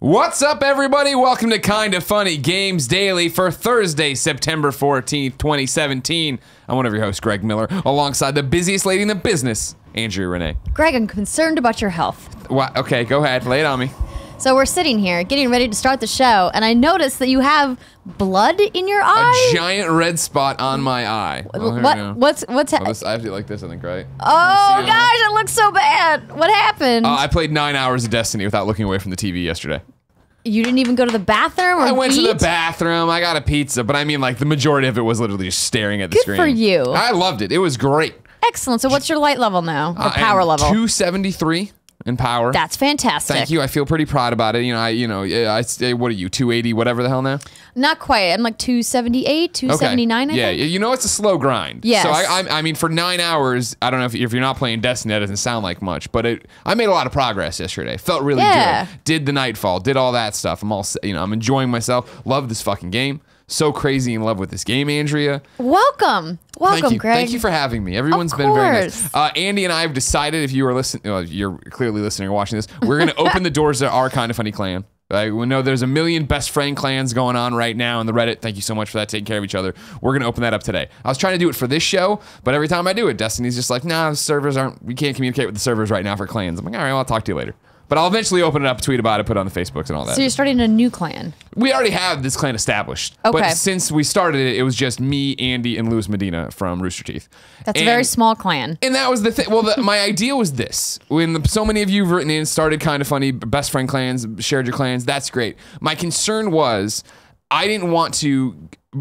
What's up, everybody? Welcome to Kinda Funny Games Daily for Thursday, September 14th, 2017. I'm one of your hosts, Greg Miller, alongside the busiest lady in the business, Andrea Renee. Greg, I'm concerned about your health. What? Okay, go ahead. Lay it on me. So we're sitting here getting ready to start the show, and I noticed that you have blood in your eye. A giant red spot on my eye. What's happening? I have to do like this, I think, right? Oh gosh, it looks so bad. What happened? I played 9 hours of Destiny without looking away from the TV yesterday. You didn't even go to the bathroom or I went eat? to the bathroom. I got a pizza, but I mean, like, the majority of it was literally just staring at the screen. Good for you. I loved it. It was great. Excellent. So what's your light level now? Or power level? 273 in power. That's fantastic. Thank you. I feel pretty proud about it. What are you, 280, whatever the hell now? Not quite. I'm like 278, 279, okay. I think. You know, it's a slow grind. Yes. So I mean, for 9 hours, I don't know if you're not playing Destiny, that doesn't sound like much, but I made a lot of progress yesterday. Felt really good. Did the Nightfall, did all that stuff. I'm enjoying myself. Love this fucking game. So crazy in love with this game, Andrea. Welcome, Thank you. Greg. Thank you for having me. Everyone's been very nice. Andy and I have decided, if you are listening, you're clearly listening or watching this, we're going to open the doors to our Kinda Funny clan. We know there's a million best friend clans going on right now on the Reddit. Thank you so much for that, taking care of each other. We're going to open that up today. I was trying to do it for this show, but every time I do it, Destiny's just like, nah, the servers we can't communicate with the servers right now for clans. I'm like, all right, well, I'll talk to you later. But I'll eventually open it up, tweet about it, put it on the Facebooks and all that. So you're starting a new clan? We already have this clan established. Okay. But since we started it, it was just me, Andy, and Luis Medina from Rooster Teeth. That's a very small clan. And that was the thing. Well, my idea was this. When so many of you have written in, started Kinda Funny, best friend clans, shared your clans, that's great. My concern was I didn't want to,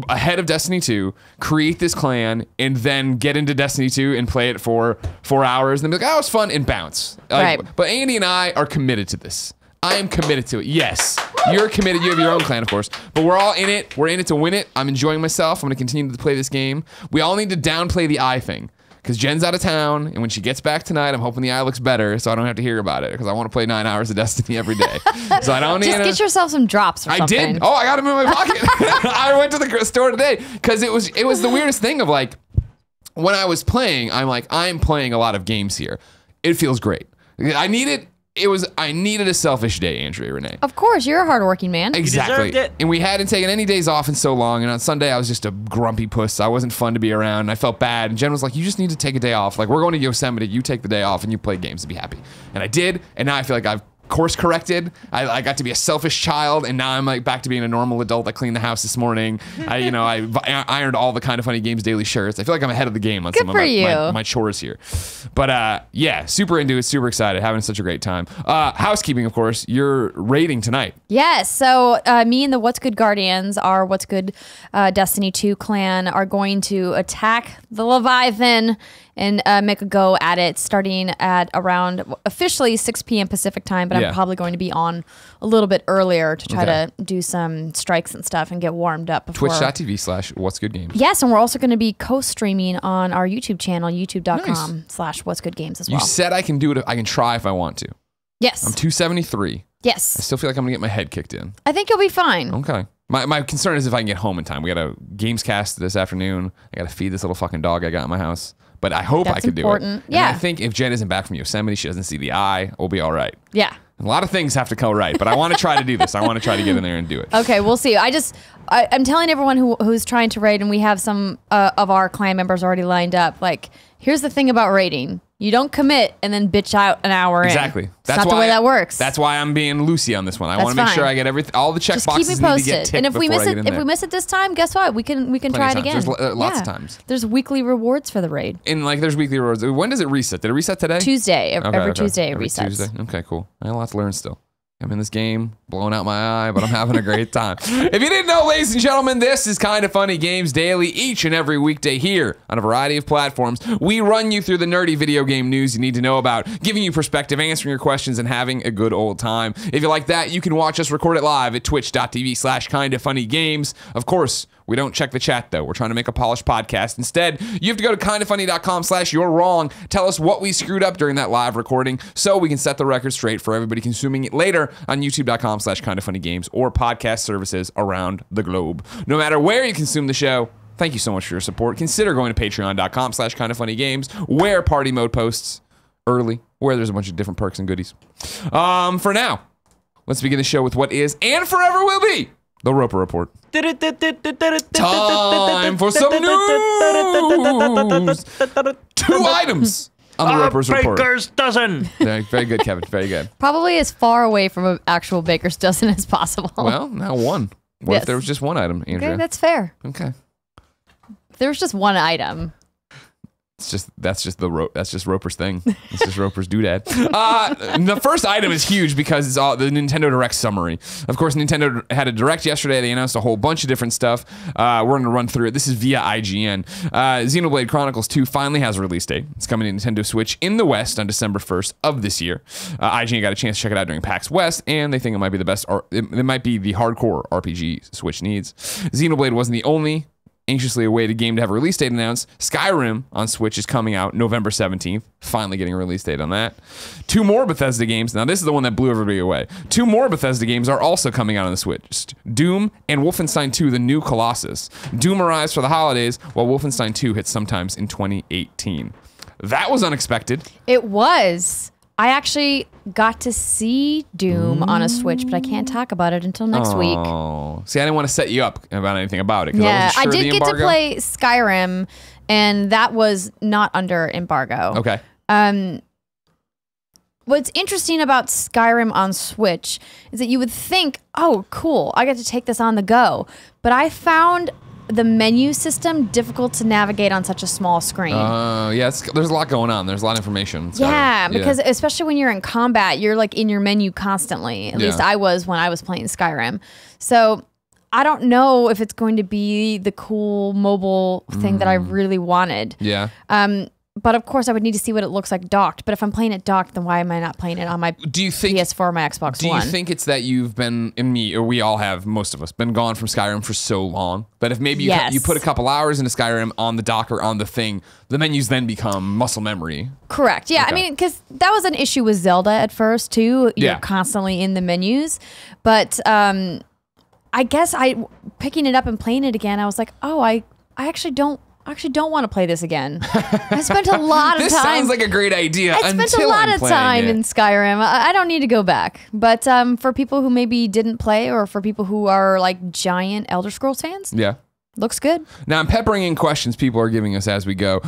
ahead of Destiny 2, create this clan and then get into Destiny 2 and play it for 4 hours and then be like, oh, it was fun, and bounce. Right. But Andy and I are committed to this. I am committed to it. Yes. You're committed. You have your own clan, of course. But we're all in it. We're in it to win it. I'm enjoying myself. I'm going to continue to play this game. We all need to downplay the eye thing. Because Jen's out of town, and when she gets back tonight, I'm hoping the eye looks better so I don't have to hear about it, because I want to play 9 hours of Destiny every day. So I don't need Just get yourself some drops or something. I did. Oh, I got them in my pocket. I went to the store today because it was the weirdest thing of, like, when I was playing, I'm like, I'm playing a lot of games here. It feels great. I needed a selfish day, Andrea Renee. Of course, you're a hardworking man. Exactly. You deserved it. And we hadn't taken any days off in so long, and on Sunday I was just a grumpy puss. I wasn't fun to be around, and I felt bad. And Jen was like, you just need to take a day off. Like, we're going to Yosemite, you take the day off and you play games to be happy. And I did, and now I feel like I've course corrected. I got to be a selfish child, and now I'm like back to being a normal adult. I cleaned the house this morning. I ironed all the Kinda Funny Games daily shirts. I feel like I'm ahead of the game on some of my chores here. But yeah, super into it, super excited, having such a great time. Housekeeping, of course, you're raiding tonight. Yes, so me and the What's Good Guardians, our What's Good Destiny 2 clan, are going to attack the Leviathan and make a go at it, starting at around officially 6 p.m. Pacific time, but I'm probably going to be on a little bit earlier to try to do some strikes and stuff and get warmed up before. Twitch.tv/whatsgoodgames. Yes, and we're also going to be co-streaming on our YouTube channel, youtube.com/whatsgoodgames as well. You said I can do it. I can try if I want to. Yes. I'm 273. Yes. I still feel like I'm going to get my head kicked in. I think you'll be fine. Okay. My concern is if I can get home in time. We got a games cast this afternoon. I got to feed this little fucking dog I got in my house. But I hope I can do it. And I think if Jen isn't back from Yosemite, she doesn't see the eye, we'll be all right. Yeah. A lot of things have to go right, but I want to try to do this. I want to try to get in there and do it. Okay, we'll see. I'm telling everyone who's trying to raid, and we have some of our clan members already lined up, like, here's the thing about raiding. You don't commit and then bitch out an hour exactly. in. That's not the way that works. That's why I'm being Lucy on this one. I want to make sure I get all the check boxes need to get ticked. And if we miss it, if we miss it this time, guess what? We can try it again. There's lots of times. There's weekly rewards for the raid. And like, there's weekly rewards. When does it reset? Did it reset today? Tuesday. Every Tuesday it resets. Tuesday. Okay, cool. I have a lot to learn still. I'm in this game, blowing out my eye, but I'm having a great time. If you didn't know, ladies and gentlemen, this is Kinda Funny Games Daily, each and every weekday here on a variety of platforms. We run you through the nerdy video game news you need to know about, giving you perspective, answering your questions, and having a good old time. If you like that, you can watch us record it live at twitch.tv/kindafunnygames. Of course, we don't check the chat, though. We're trying to make a polished podcast. Instead, you have to go to kindafunny.com/you're-wrong. Tell us what we screwed up during that live recording so we can set the record straight for everybody consuming it later on youtube.com/kindafunnygames or podcast services around the globe. No matter where you consume the show, thank you so much for your support. Consider going to patreon.com/kindafunnygames, where party mode posts early, where there's a bunch of different perks and goodies. For now, let's begin the show with what is and forever will be the Roper Report. Time for some news. 2 items on the Roper's Report. Baker's dozen. Very good, Kevin. Very good. Probably as far away from an actual baker's dozen as possible. Well, now 1. What if there was just 1 item, Andrea? Okay, that's fair. Okay. If there was just 1 item. That's just Roper's thing. It's just Roper's doodad. The first item is huge because it's all the Nintendo Direct summary. Of course, Nintendo had a Direct yesterday. They announced a whole bunch of different stuff. We're going to run through it. This is via IGN. Xenoblade Chronicles 2 finally has a release date. It's coming to Nintendo Switch in the West on December 1st of this year. IGN got a chance to check it out during PAX West, and they think it might be the best. It might be the hardcore RPG Switch needs. Xenoblade wasn't the only anxiously awaited game to have a release date announced. Skyrim on Switch is coming out November 17th. Finally getting a release date on that. 2 more Bethesda games. Now, this is the one that blew everybody away. 2 more Bethesda games are also coming out on the Switch. Doom and Wolfenstein 2, The New Colossus. Doom arrives for the holidays, while Wolfenstein 2 hits sometimes in 2018. That was unexpected. It was. I actually got to see Doom on a Switch, but I can't talk about it until next week. Oh, see, I didn't want to set you up about anything about it. Yeah, I did get to play Skyrim, and that was not under embargo. Okay. What's interesting about Skyrim on Switch is that you would think, oh, cool, I get to take this on the go. But I found the menu system difficult to navigate on such a small screen. Yeah, there's a lot going on. There's a lot of information. Yeah, because especially when you're in combat, you're like in your menu constantly. At least I was when I was playing Skyrim. So I don't know if it's going to be the cool mobile thing that I really wanted. Yeah. But of course, I would need to see what it looks like docked. But if I'm playing it docked, then why am I not playing it on my PS4 or my Xbox One? Do you think it's that you've been, or we all have, most of us, been gone from Skyrim for so long that if maybe you put a couple hours into Skyrim on the dock or on the thing, the menus then become muscle memory? Correct. Yeah. Okay. I mean, because that was an issue with Zelda at first, too. You're constantly in the menus. But I guess picking it up and playing it again, I was like, oh, I actually don't want to play this again. I spent a lot of time. This sounds like a great idea. I spent a lot of time in Skyrim. I don't need to go back. But for people who maybe didn't play, or for people who are like giant Elder Scrolls fans, looks good. Now I'm peppering in questions people are giving us as we go.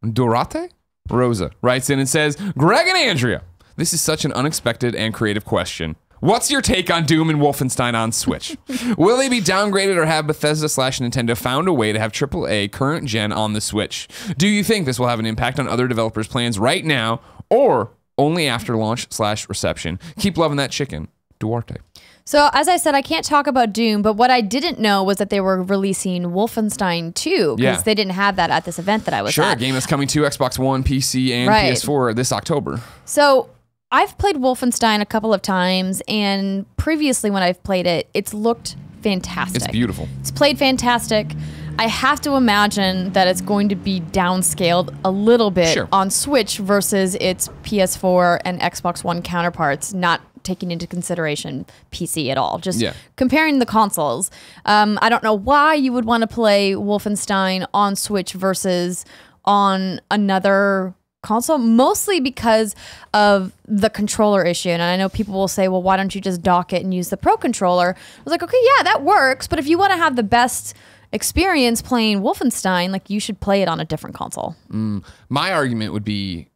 Dorate Rosa writes in and says, Greg and Andrea, this is such an unexpected and creative question. What's your take on Doom and Wolfenstein on Switch? Will they be downgraded, or have Bethesda/Nintendo found a way to have AAA current gen on the Switch? Do you think this will have an impact on other developers' plans right now, or only after launch/reception? Keep loving that chicken. Duarte. So, as I said, I can't talk about Doom, but what I didn't know was that they were releasing Wolfenstein 2, because they didn't have that at this event that I was at. Sure, a game that's coming to Xbox One, PC, and PS4 this October. So, I've played Wolfenstein a couple of times, and previously when I've played it, it's looked fantastic. It's beautiful. It's played fantastic. I have to imagine that it's going to be downscaled a little bit on Switch versus its PS4 and Xbox One counterparts, not taking into consideration PC at all. Just comparing the consoles. I don't know why you would want to play Wolfenstein on Switch versus on another console, mostly because of the controller issue. And I know people will say, well, why don't you just dock it and use the Pro Controller? I was like, okay, yeah, that works. But if you want to have the best experience playing Wolfenstein, like, you should play it on a different console. My argument would be,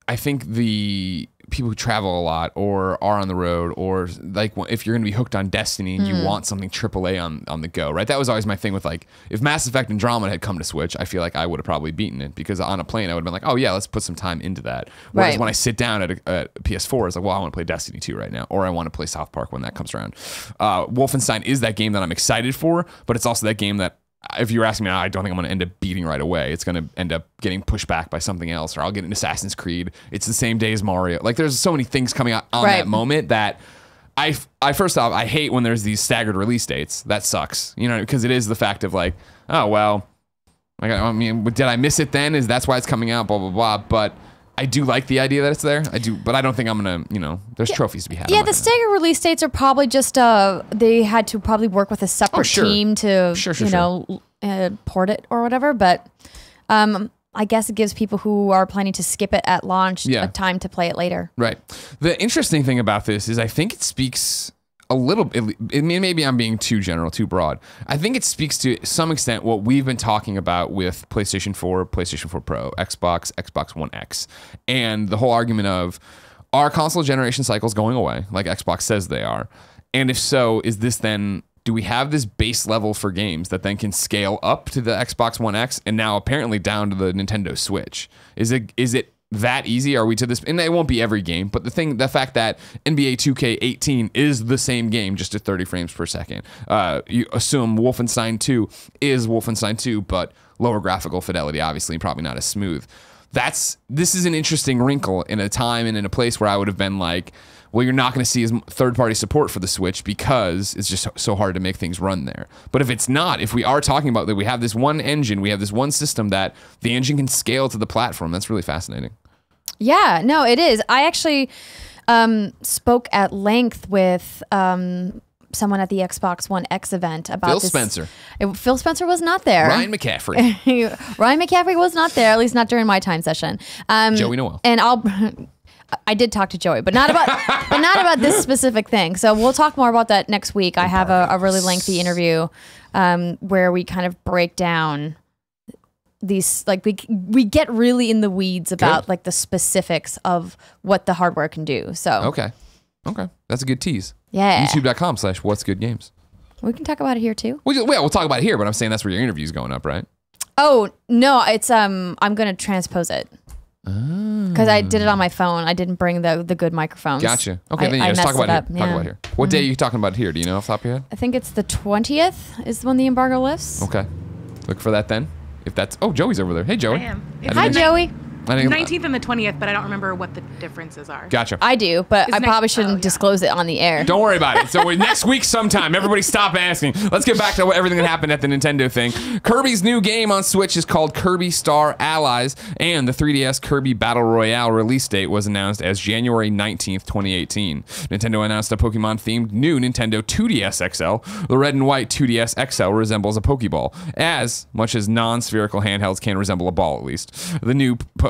I think the people who travel a lot or are on the road, or like if you're going to be hooked on Destiny and you want something AAA on the go, right? That was always my thing with, like, if Mass Effect Andromeda had come to Switch, I feel like I would have probably beaten it, because on a plane I would have been like, oh yeah, let's put some time into that. Whereas when I sit down at a PS4, it's like, well, I want to play Destiny 2 right now, or I want to play South Park when that comes around. Wolfenstein is that game that I'm excited for, but it's also that game that, if you're asking me, I don't think I'm going to end up beating right away. It's going to end up getting pushed back by something else, or I'll get an Assassin's Creed. It's the same day as Mario. Like, there's so many things coming out on that moment that I first off, I hate when there's these staggered release dates. That sucks, you know, because it is the fact of like, oh, well, I mean, did I miss it then? That's why it's coming out, blah, blah, blah. But I do like the idea that it's there. I do, but I don't think I'm going to, you know, there's trophies to be had. Yeah, the staggered release dates are probably just, they had to probably work with a separate team to, you know, port it or whatever. But I guess it gives people who are planning to skip it at launch Yeah. a time to play it later. Right. The interesting thing about this is I think it speaks a little, maybe I'm being too general, too broad. I think it speaks to some extent what we've been talking about with PlayStation 4, PlayStation 4 Pro, Xbox, Xbox One X, and the whole argument of, are console generation cycles going away, like Xbox says they are? And if so, is this then, do we have this base level for games that then can scale up to the Xbox One X and now apparently down to the Nintendo Switch? Is it that easy? Are we to this? And it won't be every game, but the fact that NBA 2K18 is the same game, just at 30 frames per second. You assume Wolfenstein 2 is Wolfenstein 2, but lower graphical fidelity, obviously, probably not as smooth. This is an interesting wrinkle in a time and in a place where I would have been like, well, you're not going to see as third-party support for the Switch because it's just so hard to make things run there. But if it's not, if we are talking about that, we have this one engine, we have this one system that the engine can scale to the platform. That's really fascinating. Yeah, no, it is. I actually spoke at length with someone at the Xbox One X event about Phil this. Spencer. Phil Spencer was not there. Ryan McCaffrey. Ryan McCaffrey was not there, at least not during my time session. Joey Noel. And I did talk to Joey, but not about this specific thing. So we'll talk more about that next week. I have a really lengthy interview where we kind of break down these, like we get really in the weeds about like the specifics of what the hardware can do. So Okay. That's a good tease. Yeah. YouTube.com/whatsgoodgames. We can talk about it here too. We'll talk about it here, but I'm saying that's where your interview's going up, right? Oh, no, it's I'm going to transpose it. Because I did it on my phone. I didn't bring the good microphones. Gotcha. Okay, then let's talk about it here. Talk about it here. What day are you talking about here? Do you know off the top of your head? I think it's the 20th is when the embargo lifts. Okay. Look for that then. If that's... Oh, Joey's over there. Hey, Joey. I am. Hi, Joey. 19th and the 20th, but I don't remember what the differences are. Gotcha. I do, but I probably shouldn't disclose it on the air. Don't worry about it. So next week sometime, everybody stop asking. Let's get back to everything that happened at the Nintendo thing. Kirby's new game on Switch is called Kirby Star Allies, and the 3DS Kirby Battle Royale release date was announced as January 19th, 2018. Nintendo announced a Pokemon-themed new Nintendo 2DS XL. The red and white 2DS XL resembles a Pokeball, as much as non-spherical handhelds can resemble a ball, at least.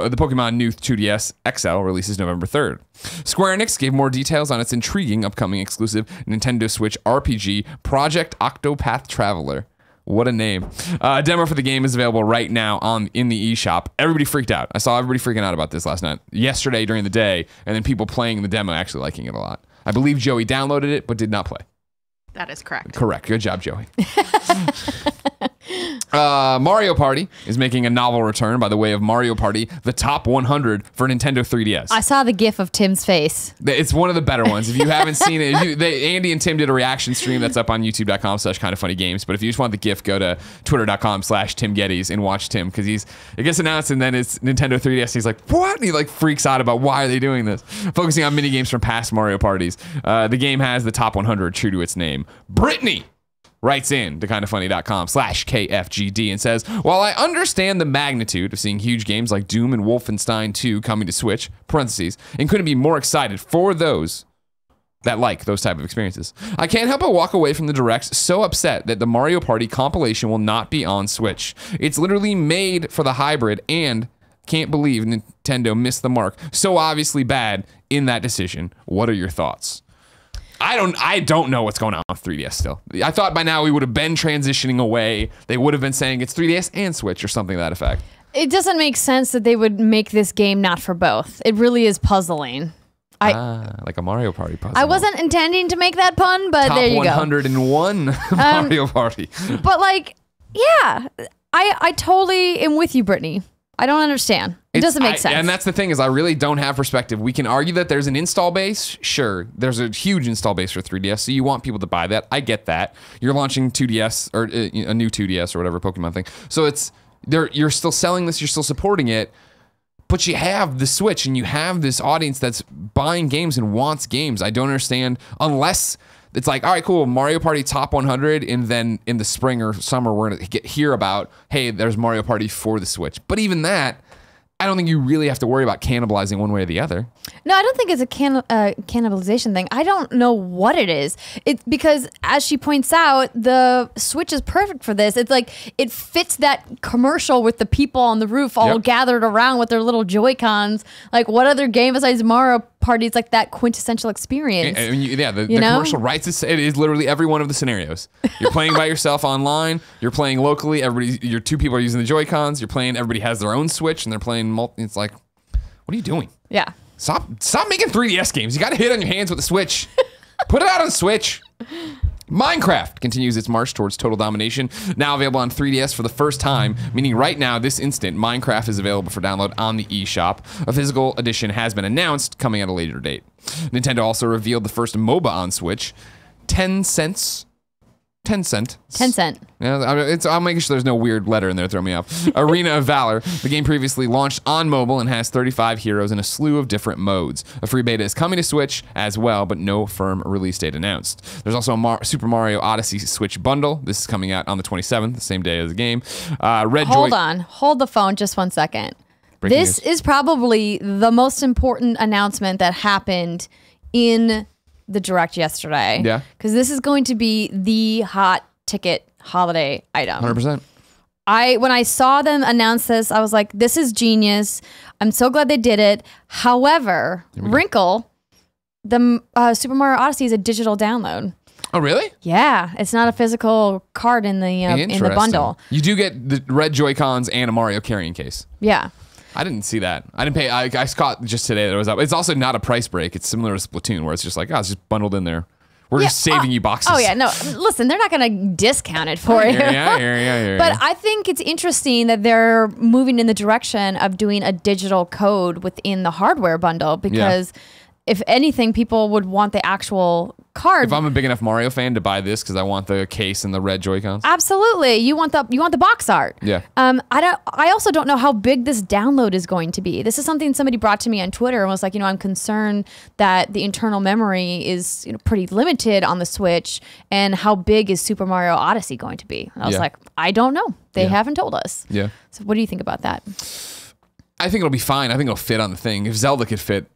The Pokemon new 2DS XL releases November 3rd. Square Enix gave more details on its intriguing upcoming exclusive Nintendo Switch RPG, Project Octopath Traveler. What a name. A demo for the game is available right now in the eShop. Everybody freaked out. I saw everybody freaking out about this yesterday during the day, and then people playing the demo actually liking it a lot. I believe Joey downloaded it, but did not play. That is correct. Correct. Good job, Joey. Mario Party is making a novel return by the way of Mario Party, the top 100 for Nintendo 3DS. I saw the gif of Tim's face. It's one of the better ones. If you haven't seen it, Andy and Tim did a reaction stream that's up on youtube.com/kindoffunnygames. But if you just want the gif, go to twitter.com/Tim Gettys and watch Tim, because it gets announced and then it's Nintendo 3DS. He's like, what? And he like freaks out about why are they doing this? Focusing on mini games from past Mario Parties. The game has the top 100 true to its name. Brittany writes in to kindoffunny.com/KFGD and says, while I understand the magnitude of seeing huge games like Doom and Wolfenstein 2 coming to Switch, parentheses, and couldn't be more excited for those that like those type of experiences, I can't help but walk away from the directs so upset that the Mario Party compilation will not be on Switch. It's literally made for the hybrid, and can't believe Nintendo missed the mark so obviously bad in that decision. What are your thoughts? I don't know what's going on with 3DS still. I thought by now we would have been transitioning away. They would have been saying it's 3DS and Switch or something to that effect. It doesn't make sense that they would make this game not for both. It really is puzzling. Like a Mario Party puzzle. I wasn't intending to make that pun, but there you go. Top 101 Mario Party. But like, yeah, I totally am with you, Brittany. I don't understand. It doesn't make sense. And that's the thing, is I really don't have perspective. We can argue that there's an install base. Sure, there's a huge install base for 3DS, so you want people to buy that. I get that. You're launching 2DS or a new 2DS or whatever Pokemon thing. So you're still selling this, you're still supporting it, but you have the Switch and you have this audience that's buying games and wants games. I don't understand, unless it's like, all right, cool, Mario Party top 100, and then in the spring or summer, we're going to hear about, hey, there's Mario Party for the Switch. But even that, I don't think you really have to worry about cannibalizing one way or the other. No, I don't think it's a cannibalization thing. I don't know what it is. It's because, as she points out, the Switch is perfect for this. It's like it fits that commercial with the people on the roof all gathered around with their little Joy-Cons. Like, what other game besides Mario Party is like that quintessential experience? The commercial writes it is literally every one of the scenarios. You're playing by yourself online. You're playing locally. Your two people are using the Joy-Cons. You're playing. Everybody has their own Switch, and they're playing. It's like, what are you doing? Yeah. Stop making 3DS games. You got to hit on your hands with the Switch. Put it out on the Switch. Minecraft continues its march towards total domination. Now available on 3DS for the first time, meaning right now, this instant, Minecraft is available for download on the eShop. A physical edition has been announced, coming at a later date. Nintendo also revealed the first MOBA on Switch. 10 cent. Yeah, I'm making sure there's no weird letter in there to throw me off. Arena of Valor. The game previously launched on mobile and has 35 heroes in a slew of different modes. A free beta is coming to Switch as well, but no firm release date announced. There's also a Super Mario Odyssey Switch bundle. This is coming out on the 27th, the same day as the game. Hold the phone just 1 second. This is probably the most important announcement that happened in the Direct yesterday. Yeah. Because this is going to be the hot ticket holiday item. 100%. When I saw them announce this, I was like, this is genius. I'm so glad they did it. However, wrinkle, the Super Mario Odyssey is a digital download. Oh, really? Yeah. It's not a physical card in the bundle. You do get the red Joy-Cons and a Mario carrying case. Yeah. I didn't see that. I didn't pay. I caught just today that it was up. It's also not a price break. It's similar to Splatoon, where it's just like, it's just bundled in there. We're just saving you boxes. Oh, yeah. No, listen, they're not going to discount it for you. Yeah. But I think it's interesting that they're moving in the direction of doing a digital code within the hardware bundle because if anything, people would want the actual card. If I'm a big enough Mario fan to buy this because I want the case and the red Joy-Cons. Absolutely. You want the box art. Yeah. I also don't know how big this download is going to be. This is something somebody brought to me on Twitter and was like, I'm concerned that the internal memory is pretty limited on the Switch, and how big is Super Mario Odyssey going to be? And I was like, I don't know. They haven't told us. Yeah. So what do you think about that? I think it'll be fine. I think it'll fit on the thing. If Zelda could fit,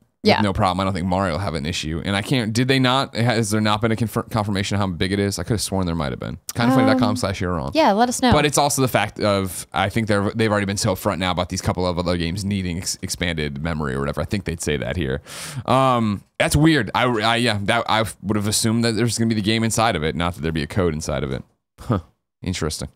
no problem. I don't think Mario will have an issue. And I can't, did they not? Has there not been a confirmation of how big it is? I could have sworn there might have been. Kindoffunny.com/you're Yeah, let us know. But it's also the fact of, I think they've already been so upfront now about these couple of other games needing expanded memory or whatever. I think they'd say that here. That's weird. I would have assumed that there's going to be the game inside of it, not that there'd be a code inside of it. Huh. Interesting.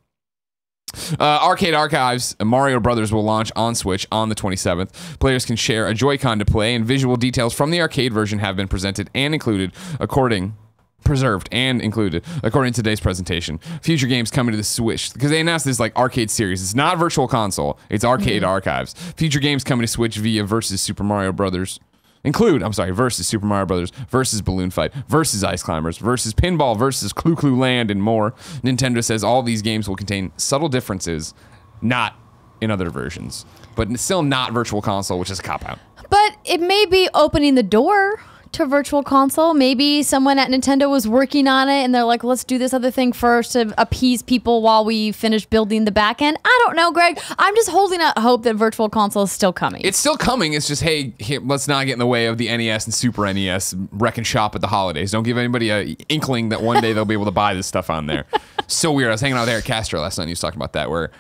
Arcade Archives, Mario Brothers will launch on Switch on the 27th. Players can share a Joy-Con to play, and visual details from the arcade version have been presented and included according to today's presentation. Future games coming to the Switch, because they announced this like arcade series. It's not Virtual Console, it's Arcade Archives. Future games coming to Switch via versus Super Mario Brothers. Versus Super Mario Brothers, versus Balloon Fight, versus Ice Climbers, versus Pinball, versus Clu Clu Land, and more. Nintendo says all these games will contain subtle differences, not in other versions, but still not Virtual Console, which is a cop-out. But it may be opening the door to Virtual Console. Maybe someone at Nintendo was working on it and they're like, let's do this other thing first to appease people while we finish building the back end. I don't know, Greg. I'm just holding out hope that Virtual Console is still coming. It's still coming. It's just, hey, let's not get in the way of the NES and Super NES wrecking shop at the holidays. Don't give anybody an inkling that one day they'll be able to buy this stuff on there. So weird. I was hanging out with Eric Castro last night and he was talking about that, where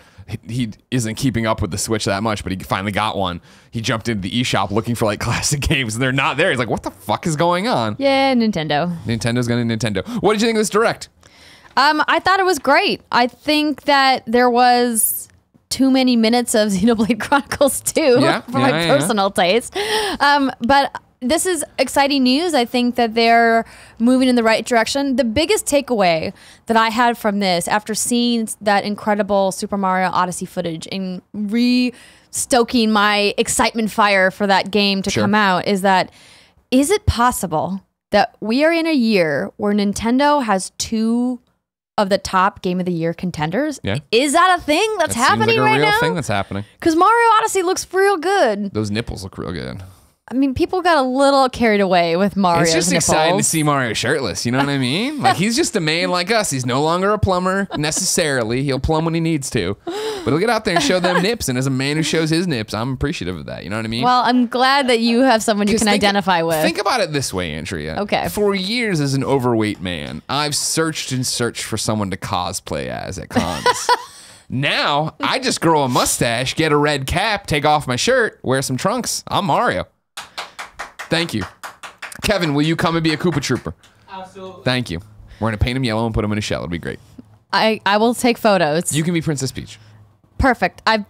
he isn't keeping up with the Switch that much, but he finally got one. He jumped into the eShop looking for like classic games, and they're not there. He's like, what the fuck is going on? Yeah, Nintendo. Nintendo's going to Nintendo. What did you think of this Direct? I thought it was great. I think that there was too many minutes of Xenoblade Chronicles 2 for my personal taste. But this is exciting news. I think that they're moving in the right direction. The biggest takeaway that I had from this, after seeing that incredible Super Mario Odyssey footage and re-stoking my excitement fire for that game to come out, is it possible that we are in a year where Nintendo has two of the top Game of the Year contenders? Yeah. Is that a thing that's happening right now? Seems like a real thing that's happening. Because Mario Odyssey looks real good. Those nipples look real good. I mean, people got a little carried away with Mario's It's just nipples. exciting to see Mario shirtless. You know what I mean? Like, he's just a man like us. He's no longer a plumber necessarily. He'll plumb when he needs to, but he'll get out there and show them nips. And as a man who shows his nips, I'm appreciative of that. You know what I mean? Well, I'm glad that you have someone you can identify with. Think about it this way, Andrea. Okay. For years as an overweight man, I've searched and searched for someone to cosplay as at cons. Now, I just grow a mustache, get a red cap, take off my shirt, wear some trunks. I'm Mario. Thank you. Kevin, will you come and be a Koopa Trooper? Absolutely. Thank you. We're going to paint him yellow and put him in a shell. It'll be great. I will take photos. You can be Princess Peach. Perfect. I've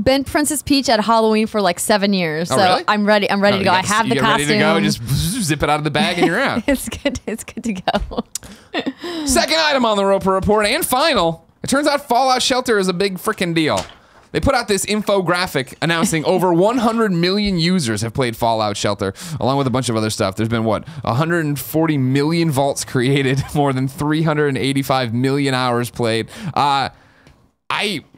been Princess Peach at Halloween for like 7 years. Oh, So really? I'm ready. I'm ready to go. I have the costume. Ready to go. Just zip it out of the bag and you're out. It's good to go. Second item on the Roper Report and final. It turns out Fallout Shelter is a big freaking deal. They put out this infographic announcing over 100 million users have played Fallout Shelter, along with a bunch of other stuff. There's been, 140 million vaults created, more than 385 million hours played.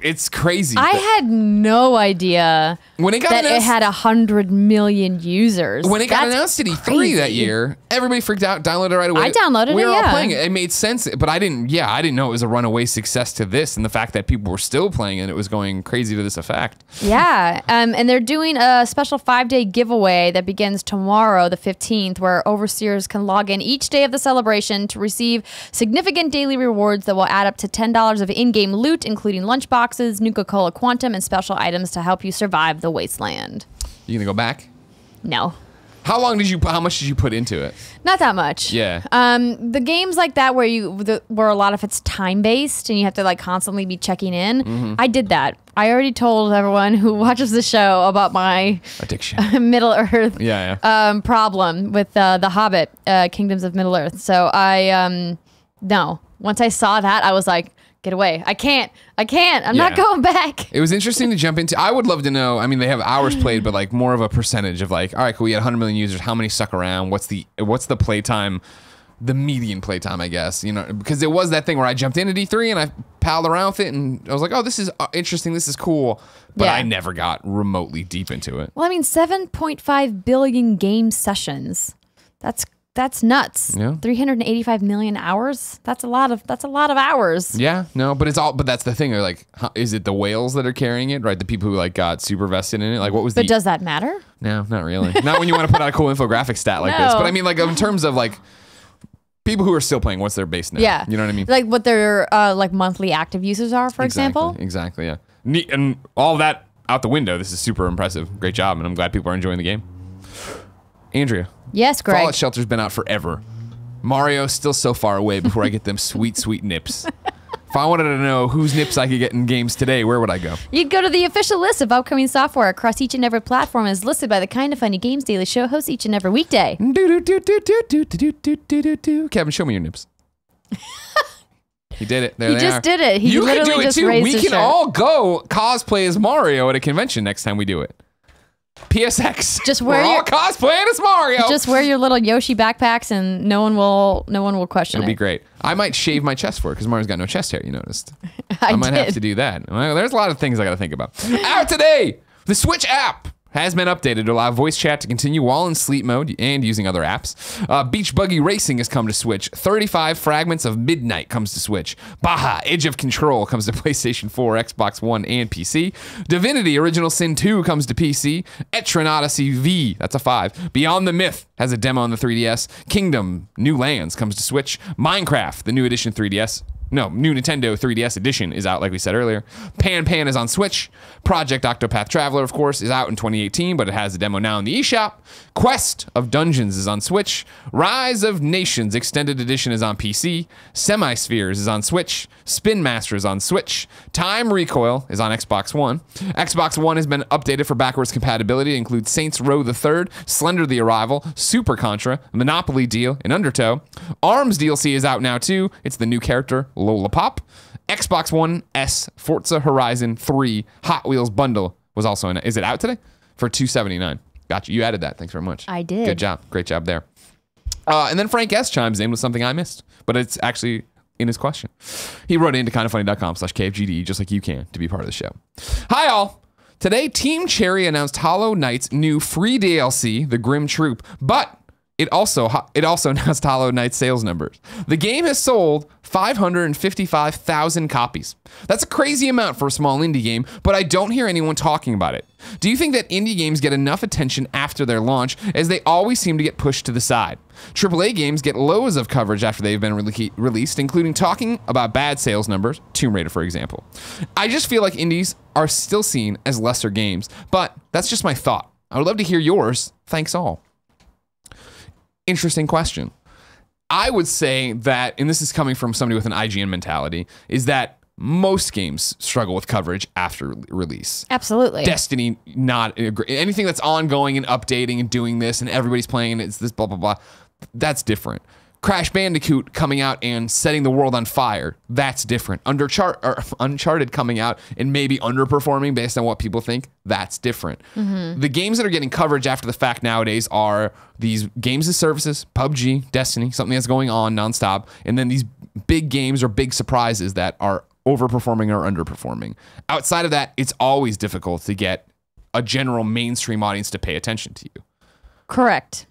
It's crazy. I had no idea When it got that it announced- had 100 million users. When it got That's announced at E3 crazy. that year, everybody freaked out, downloaded it right away. I downloaded we it, were all yeah. playing it. It made sense, but I didn't know it was a runaway success to this, and the fact that people were still playing it was going crazy to this effect. Yeah, and they're doing a special 5-day giveaway that begins tomorrow, the 15th, where overseers can log in each day of the celebration to receive significant daily rewards that will add up to $10 of in-game loot, including lunchboxes, Nuka-Cola Quantum, and special items to help you survive the wasteland. You gonna go back? No. How much did you put into it? Not that much. Yeah. The games like that where a lot of it's time based and you have to like constantly be checking in. Mm-hmm. I did that. I already told everyone who watches the show about my Addiction. Middle Earth problem with the Hobbit, Kingdoms of Middle Earth. So no. Once I saw that, I was like, get away. I can't. I'm not going back. It was interesting to jump into. I would love to know. I mean, they have hours played, but like more of a percentage of like, all right, cool. We had 100 million users. How many stuck around? What's the playtime? The median playtime, I guess. You know, because it was that thing where I jumped in at E3 and I palled around with it, and I was like, oh, this is interesting. This is cool. But Yeah. I never got remotely deep into it. Well, I mean, 7.5 billion game sessions. That's nuts. Yeah. 385 million hours. That's a lot of hours. Yeah, no, but that's the thing. Like, is it the whales that are carrying it, right? The people who like got super vested in it. Like, what was But does that matter? No, not really. Not when you want to put out a cool infographic stat like this. No. But I mean, like in terms of like people who are still playing, what's their base now? Yeah. You know what I mean? Like what their like monthly active users are, for example. Exactly. Yeah. And all that out the window. This is super impressive. Great job, and I'm glad people are enjoying the game. Andrea. Yes, Greg. Fallout Shelter's been out forever. Mario's still so far away before I get them sweet, sweet nips. If I wanted to know whose nips I could get in games today, where would I go? You'd go to the official list of upcoming software across each and every platform as listed by the Kinda Funny Games Daily Show hosts each and every weekday. Kevin, show me your nips. He did it. There He they just are. did it. He You can literally do it just too. raised We his can shirt. all go cosplay as Mario at a convention next time we do it. PSX. Just wear We're all your- cosplaying as Mario. Just wear your little Yoshi backpacks and no one will question It'll be it. great. I might shave my chest for it because Mario's got no chest hair, you noticed. I might have did. to do that. Well, there's a lot of things I got to think about. Out today, the Switch app has been updated to allow voice chat to continue while in sleep mode and using other apps. Beach Buggy Racing has come to Switch. 35 Fragments of Midnight comes to Switch. Baja Edge of Control comes to PlayStation 4, Xbox One, and PC. Divinity Original Sin 2 comes to PC. Etron Odyssey V, that's a 5. Beyond the Myth has a demo on the 3DS. Kingdom New Lands comes to Switch. Minecraft, the new edition 3DS. No, new Nintendo 3DS edition is out, like we said earlier. Pan is on Switch. Project Octopath Traveler, of course, is out in 2018, but it has a demo now in the eShop. Quest of Dungeons is on Switch. Rise of Nations Extended Edition is on PC. Semi-Spheres is on Switch. Spin Master is on Switch. Time Recoil is on Xbox One. Xbox One has been updated for backwards compatibility. It includes Saints Row the Third, Slender the Arrival, Super Contra, Monopoly Deal, and Undertow. ARMS DLC is out now, too. It's the new character, Lola Pop. Xbox One S Forza Horizon 3 Hot Wheels bundle was also in it. Is it out today? For $279. Gotcha. You added that. Thanks very much. I did. Good job. Great job there. And then Frank S chimes in with something I missed, but it's actually in his question. He wrote into kindoffunny.com/KFGD just like you can to be part of the show. Hi, all. Today, Team Cherry announced Hollow Knight's new free DLC, The Grim Troop, but it also announced Hollow Knight's sales numbers. The game has sold 555,000 copies. That's a crazy amount for a small indie game, but I don't hear anyone talking about it. Do you think that indie games get enough attention after their launch, as they always seem to get pushed to the side? AAA games get loads of coverage after they've been released, including talking about bad sales numbers, Tomb Raider, for example. I just feel like indies are still seen as lesser games, but that's just my thought. I would love to hear yours. Thanks all. Interesting question. I would say that, and this is coming from somebody with an IGN mentality, is that most games struggle with coverage after release. Absolutely. Destiny, not anything that's ongoing and updating and doing this and everybody's playing and it's this blah, blah, blah. That's different. Crash Bandicoot coming out and setting the world on fire, that's different. Uncharted coming out and maybe underperforming based on what people think, that's different. The games that are getting coverage after the fact nowadays are these games as services, PUBG, Destiny, something that's going on nonstop, and then these big games or big surprises that are overperforming or underperforming. Outside of that, it's always difficult to get a general mainstream audience to pay attention to you. Correct.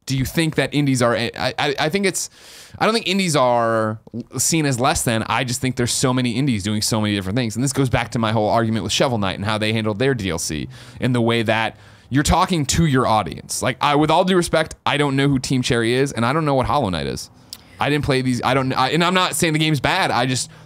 Do you think that indies are, I don't think indies are seen as less than, I just think there's so many indies doing so many different things. And this goes back to my whole argument with Shovel Knight and how they handled their DLC in the way that you're talking to your audience. Like, with all due respect, I don't know who Team Cherry is and I don't know what Hollow Knight is. I didn't play these, and I'm not saying the game's bad,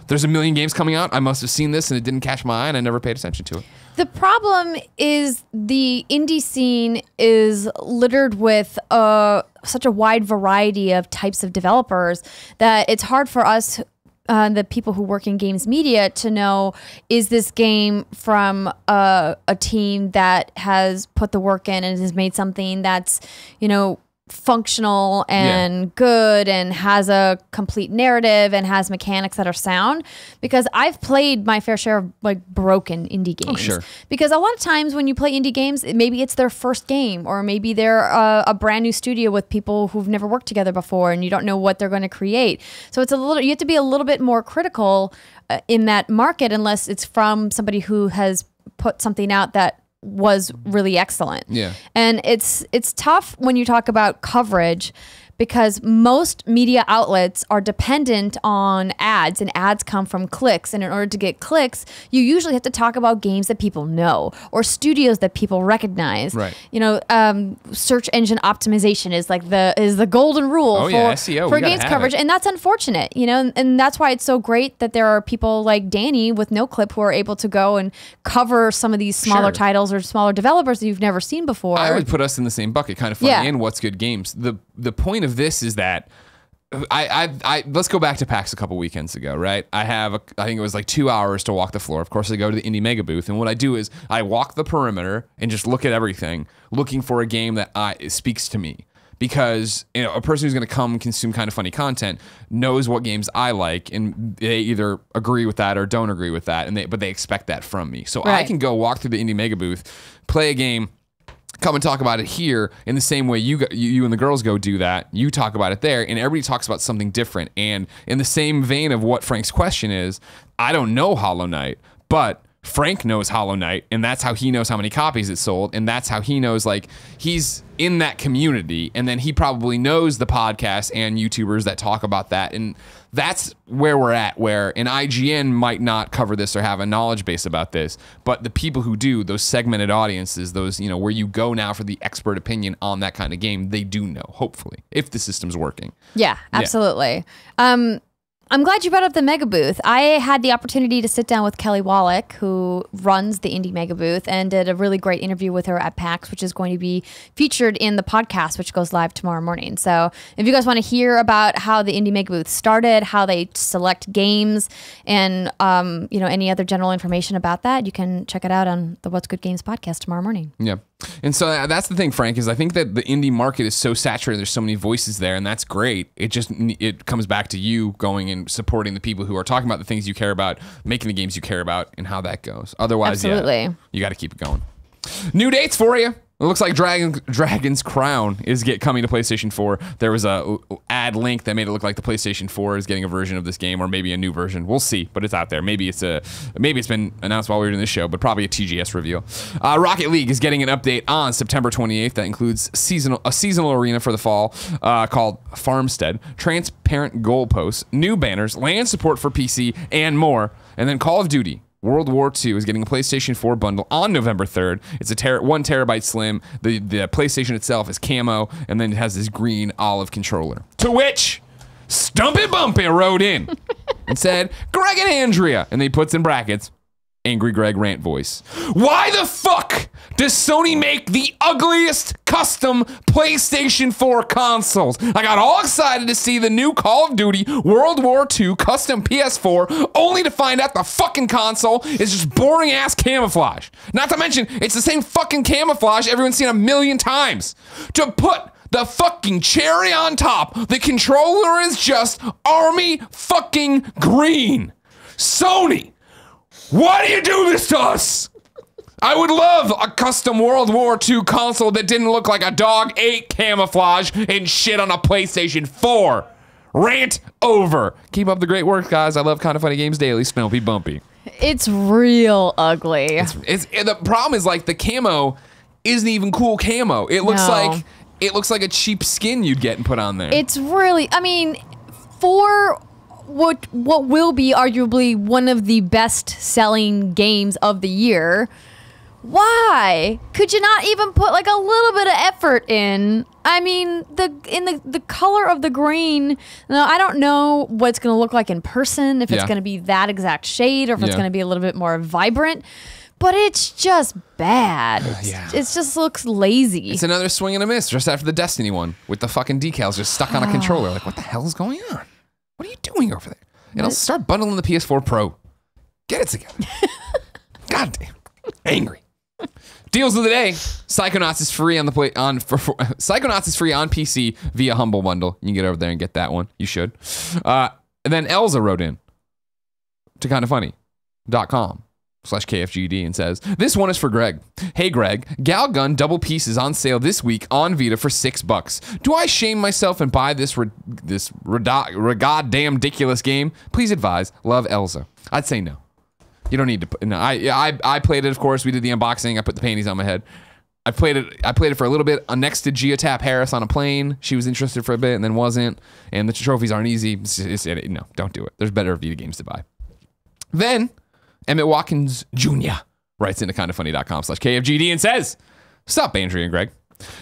there's a million games coming out, I must have seen this and it didn't catch my eye and I never paid attention to it. The problem is the indie scene is littered with such a wide variety of types of developers that it's hard for us, the people who work in games media, to know, is this game from a team that has put the work in and has made something that's, functional and good and has a complete narrative and has mechanics that are sound, because I've played my fair share of broken indie games. Oh, sure. Because a lot of times when you play indie games, maybe it's their first game, or maybe they're a brand new studio with people who've never worked together before and you don't know what they're going to create. So it's you have to be a little bit more critical in that market, unless it's from somebody who has put something out that was really excellent. Yeah. And it's tough when you talk about coverage, because most media outlets are dependent on ads, and ads come from clicks. And in order to get clicks, you usually have to talk about games that people know or studios that people recognize. Right. Search engine optimization is the golden rule for SEO. For games coverage. And that's unfortunate, and that's why it's so great that there are people like Danny with NoClip who are able to go and cover some of these smaller titles or smaller developers that you've never seen before. I would put us in the same bucket, kind of funny, and What's Good Games. The point of this is that let's go back to PAX a couple weekends ago, right? I think it was 2 hours to walk the floor. Of course, I go to the Indie Mega booth, and what I do is I walk the perimeter and just look at everything, looking for a game that speaks to me. Because a person who's going to come consume kind of funny content knows what games I like, and they either agree with that or don't agree with that, but they expect that from me. So I can go walk through the Indie Mega booth, play a game, come and talk about it here in the same way you and the girls go do that. You talk about it there, and everybody talks about something different. And in the same vein of what Frank's question is, I don't know Hollow Knight, but Frank knows Hollow Knight, and that's how he knows how many copies it sold, and that's how he knows, he's in that community, and then he probably knows the podcasts and YouTubers that talk about that, and that's where we're at, where an IGN might not cover this or have a knowledge base about this, but the people who do, those segmented audiences, those, where you go now for the expert opinion on that kind of game, they do know, hopefully, if the system's working. Yeah, absolutely. Yeah. I'm glad you brought up the Mega Booth. I had the opportunity to sit down with Kelly Wallach, who runs the Indie Mega Booth, and did a really great interview with her at PAX, which is going to be featured in the podcast, which goes live tomorrow morning. So if you guys want to hear about how the Indie Mega Booth started, how they select games, and any other general information about that, you can check it out on the What's Good Games podcast tomorrow morning. Yeah. And so that's the thing, Frank, is I think that the indie market is so saturated. There's so many voices there, and that's great. It comes back to you going and supporting the people who are talking about the things you care about, making the games you care about, and how that goes. Otherwise, Absolutely. you got to keep it going. New dates for you. It looks like Dragon's Crown is coming to PlayStation 4. There was a ad link that made it look like the PlayStation 4 is getting a version of this game, or maybe a new version. We'll see, but it's out there. Maybe it's been announced while we were doing this show, but probably a TGS reveal. Rocket League is getting an update on September 28th that includes a seasonal arena for the fall called Farmstead, transparent goalposts, new banners, LAN support for PC, and more. And then Call of Duty World War II is getting a PlayStation 4 bundle on November 3rd. It's a 1 terabyte slim. The PlayStation itself is camo, and then it has this green olive controller. To which Stumpy Bumpy wrote in and said, Greg and Andrea, and then he puts in brackets, Angry Greg rant voice. Why the fuck does Sony make the ugliest custom PlayStation 4 consoles? I got all excited to see the new Call of Duty World War II custom PS4, only to find out the fucking console is just boring ass camouflage. Not to mention, it's the same fucking camouflage everyone's seen a million times. To put the fucking cherry on top, the controller is just army fucking green. Sony, why do you do this to us? I would love a custom World War II console that didn't look like a dog ate camouflage and shit on a PlayStation 4. Rant over. Keep up the great work, guys. I love Kinda Funny Games Daily. Snumpy Bumpy. It's real ugly. The problem is, like, the camo isn't even cool camo. It looks like a cheap skin you'd get and put on there. It's really, I mean, for what will be arguably one of the best-selling games of the year, why could you not even put like a little bit of effort in? I mean, the color of the green. Now, I don't know what it's going to look like in person, if it's going to be that exact shade, or if it's going to be a little bit more vibrant. But it's just bad. It just looks lazy. It's another swing and a miss, just after the Destiny one, with the fucking decals just stuck on a controller. Like, what the hell is going on? What are you doing over there? And I'll start bundling the PS4 Pro. Get it together. God damn. Angry. Deals of the day. Psychonauts is free on Psychonauts is free on PC via Humble Bundle. You can get over there and get that one. You should. And then Elza wrote in to kindafunny.com/KFGD and says, this one is for Greg. Hey Greg, Gal Gun double piece is on sale this week on Vita for $6. Do I shame myself and buy this goddamn ridiculous game? Please advise. Love, Elza. I'd say no. You don't need to. No, I played it. Of course, we did the unboxing. I put the panties on my head. I played it for a little bit next to Gia Tap Harris on a plane. She was interested for a bit and then wasn't. And the trophies aren't easy. No, don't do it. There's better Vita games to buy. Then Emmett Watkins Jr. writes into kindafunny.com/KFGD and says, "Sup, Andrea and Greg.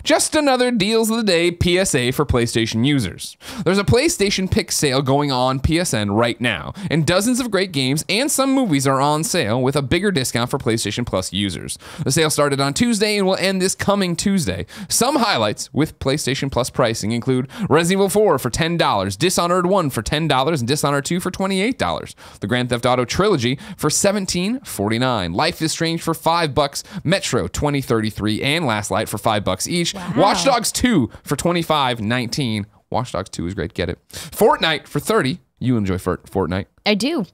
Just another deals of the day PSA for PlayStation users. There's a PlayStation Pick sale going on PSN right now, and dozens of great games and some movies are on sale with a bigger discount for PlayStation Plus users. The sale started on Tuesday and will end this coming Tuesday. Some highlights with PlayStation Plus pricing include Resident Evil 4 for $10, Dishonored 1 for $10, and Dishonored 2 for $28, the Grand Theft Auto Trilogy for $17.49, Life is Strange for $5, Metro 2033, and Last Light for $5 each. Wow. Watch Dogs 2 for $25.19. Watch Dogs 2 is great. Get it. Fortnite for $30. You enjoy Fortnite. I do.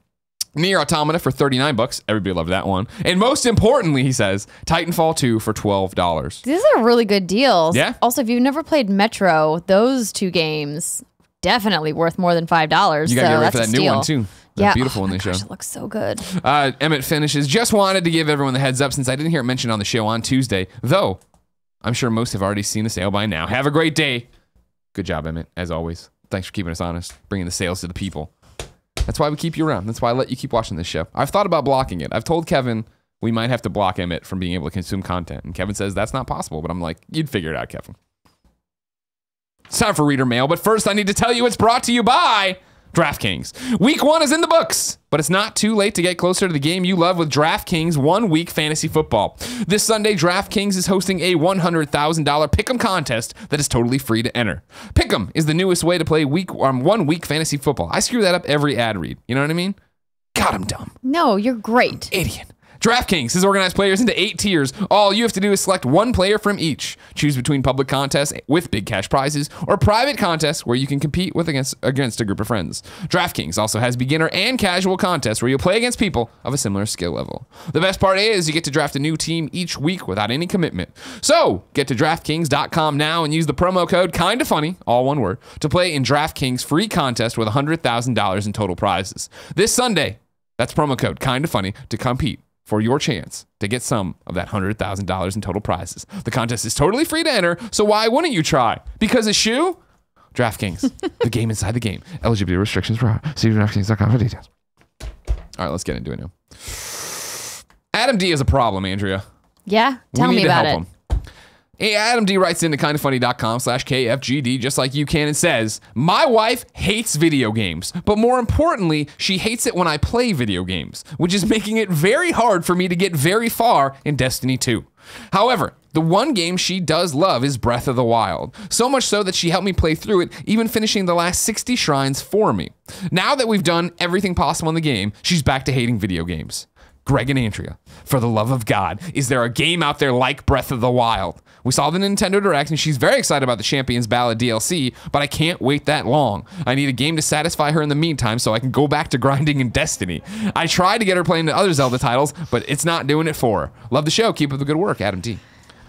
Nier Automata for $39. Everybody loved that one. And most importantly, he says, Titanfall 2 for $12. These are really good deals. Yeah. Also, if you've never played Metro, those two games definitely worth more than $5. You got to get ready for that new one too. That beautiful one they show. It looks so good. Emmett finishes. Just wanted to give everyone the heads up since I didn't hear it mentioned on the show on Tuesday, though I'm sure most have already seen the sale by now. Have a great day. Good job, Emmett, as always. Thanks for keeping us honest, bringing the sales to the people. That's why we keep you around. That's why I let you keep watching this show. I've thought about blocking it. I've told Kevin we might have to block Emmett from being able to consume content. And Kevin says that's not possible. But I'm like, you'd figure it out, Kevin. It's time for reader mail. But first, I need to tell you it's brought to you by DraftKings. Week 1 is in the books, but it's not too late to get closer to the game you love with DraftKings 1 Week Fantasy Football. This Sunday, DraftKings is hosting a $100,000 Pick'em contest that is totally free to enter. Pick'em is the newest way to play 1 Week Fantasy Football. I screw that up every ad read. You know what I mean? God, I'm dumb. No, you're great. Idiot. DraftKings has organized players into 8 tiers. All you have to do is select one player from each. Choose between public contests with big cash prizes or private contests where you can compete against a group of friends. DraftKings also has beginner and casual contests where you'll play against people of a similar skill level. The best part is you get to draft a new team each week without any commitment. So get to DraftKings.com now and use the promo code KINDAFUNNY, all one word, to play in DraftKings free contest with $100,000 in total prizes. This Sunday, that's promo code KINDAFUNNY to compete for your chance to get some of that $100,000 in total prizes. The contest is totally free to enter, so why wouldn't you try? Because a shoe? DraftKings, the game inside the game. Eligibility restrictions for see DraftKings.com for details. All right, let's get into it now. Adam D is a problem, Andrea. Yeah, tell me about it. Hey, Adam D writes into kindafunny.com/KFGD just like you can and says, my wife hates video games, but more importantly, she hates it when I play video games, which is making it very hard for me to get very far in Destiny 2. However, the one game she does love is Breath of the Wild, so much so that she helped me play through it, even finishing the last 60 shrines for me. Now that we've done everything possible in the game, she's back to hating video games. Greg and Andrea, for the love of God, is there a game out there like Breath of the Wild? We saw the Nintendo Direct, and she's very excited about the Champions Ballad DLC, but I can't wait that long. I need a game to satisfy her in the meantime so I can go back to grinding in Destiny. I tried to get her playing the other Zelda titles, but it's not doing it for her. Love the show. Keep up the good work, Adam D.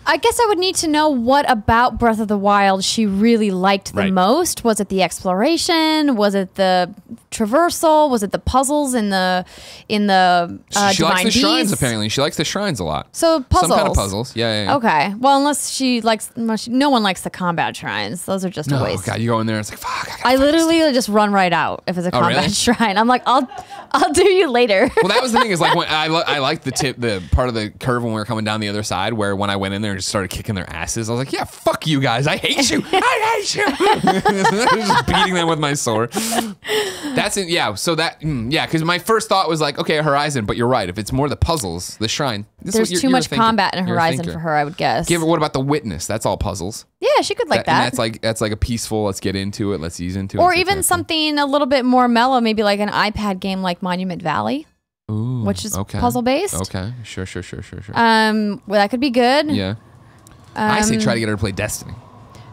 I guess I would need to know what about Breath of the Wild she really liked the most. Was it the exploration? Was it the traversal? Was it the puzzles in the She Divine likes the Beast? shrines, apparently. She likes the shrines a lot. So puzzles. Some kind of puzzles. Yeah. Okay. Well, unless she likes, no one likes the combat shrines. Those are just a waste. Oh, God, you go in there and it's like, fuck. I literally just run right out if it's a combat really? shrine. I'm like, I'll do you later. Well, that was the thing is like when I liked the part of the curve when we were coming down the other side where when I went in there and just started kicking their asses, I was like, yeah, fuck you guys. I hate you. I hate you. Just beating them with my sword. That's it. Yeah. So that, because my first thought was like, okay, Horizon, but you're right. If it's more the puzzles, the shrine. There's too much combat in Horizon for her, I would guess. What about the Witness? That's all puzzles. Yeah, she could like that. And that's like a peaceful, let's get into it, let's ease into it. Or even something a little bit more mellow, maybe like an iPad game like Monument Valley. Ooh, which is puzzle based. Okay, sure. Well, that could be good. Yeah. I say try to get her to play Destiny.